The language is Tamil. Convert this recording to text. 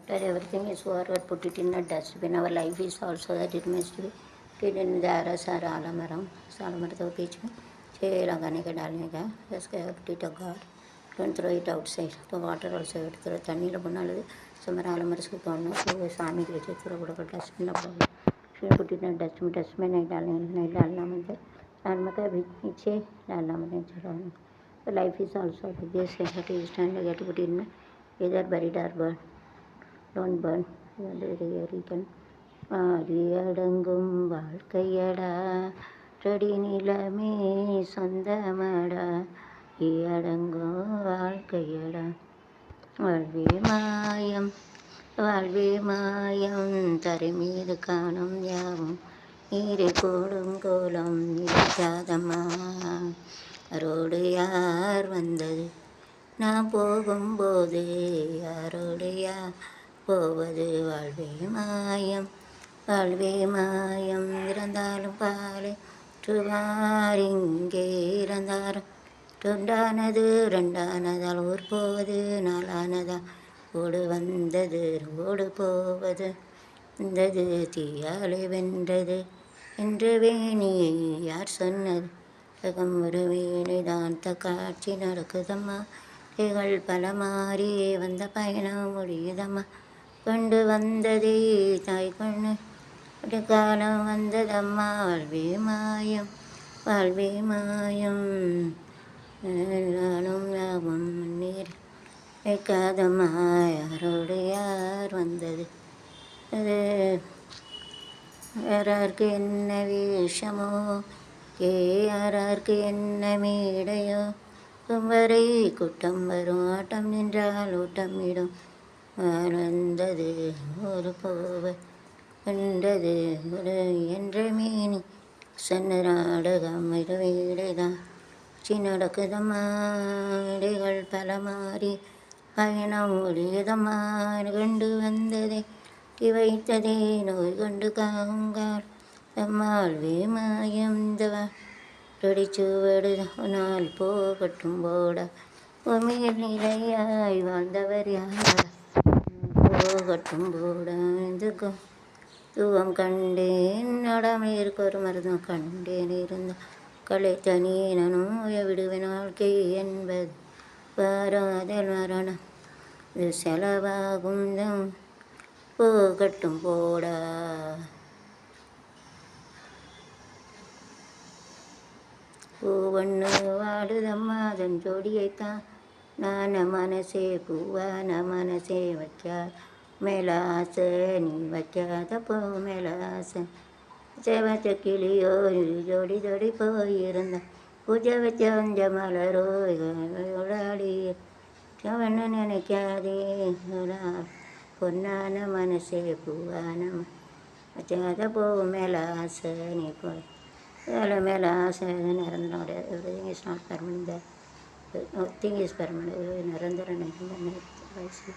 That everything is forward, put it in a dustbin. Our life is also that it must be put in the arasara alamaram, salamato pitch, chelaganeka dalnega, just put it a god. Don't throw it outside. The water also throw Tanila Bunala, summer alamars corner, so Sami creature throw a dustbin of she put it in a dustbin, and Dalamanda, and Mata Viche, Dalamanature. The life is also the best sensitive stand get put in either buried or burn. Don't burn. You can ஆடியடங்கும் வாழ்க்கையடா செடி நிலமே சொந்தமடா அடங்கும் வாழ்க்கையடா வாழ்வே மாயம் தரை மீது காணும் யாவும் நீரை போடும் கோலம் நிலைக்காதம்மா யாரோடு யார் வந்தது நான் போகும்போது யாரோடு யார் போவது வாழ்வே மாயம் இறந்தாலும் பாலை இங்கே இறந்தாலும் தொண்டானது ரெண்டானதால் ஊர் போவது நாளானதால் ஓடு வந்தது ஓடு போவது வந்தது தீயாலே வென்றது என்ற வேணியை யார் சொன்னது உலகம் ஒரு வீணைதான் காட்சி நடக்குதம்மா கைகள் பல மாறி வந்த பயணம் முடியுதம்மா கொண்டு வந்ததே தாய் கொண்டு ஒரு காலம் வந்ததம்மா வாழ்வே மாயம் நானும் லாபம் நீர் வைக்காதம்மா யாரோடு யார் வந்தது அது யாராருக்கு என்ன வேஷமோ யாராருக்கு என்ன மேடையோ வரை கூட்டம் வரும் ஆட்டம் நின்றால் ஓட்டம் இடும் வந்தது ஒரு போவ வென்றது ஒரு என்ற மீனி சொன்ன நாடகம் இது வீடுதான் நடக்குதம்மா இடைகள் பல மாறி பயணம் ஒழியதம்மா கொண்டு வந்ததே வைத்ததே நோய் கொண்டு காங்கால் வாழ்வே மாயம் சுவடு நாள் போகட்டும் போட உமையில் நிலையாய் வாழ்ந்தவர் யார் போகட்டும் போட இதுக்கும் தூவம் கண்டேன் நடாமல் ஒரு மருந்தும் கண்டேன் இருந்த களை தனியனும் விடுவேன் வாழ்க்கை என்பது வராதல் மரணம் இது செலவாகும் போகட்டும் போடா பூவண்ணு வாடுதம்மா அதன் ஜோடியைத்தான் நான மனசே பூவான மனசே வைக்காத மேலாசை நீ வைக்காத போ மேலாசை செவச்ச கிளியோ ஜோடி ஜோடி போயிருந்த பூஜை வச்ச வஞ்ச மலரோ ஓடாடி செவன்னு நினைக்காதே பொன்னான மனசே பூவான வச்சாத போ மேலாசை நீ போய் மேலே ஆசை நிரந்தரம் கிடையாது everything is not permanent nothing is permanent நிரந்தரம் வயசு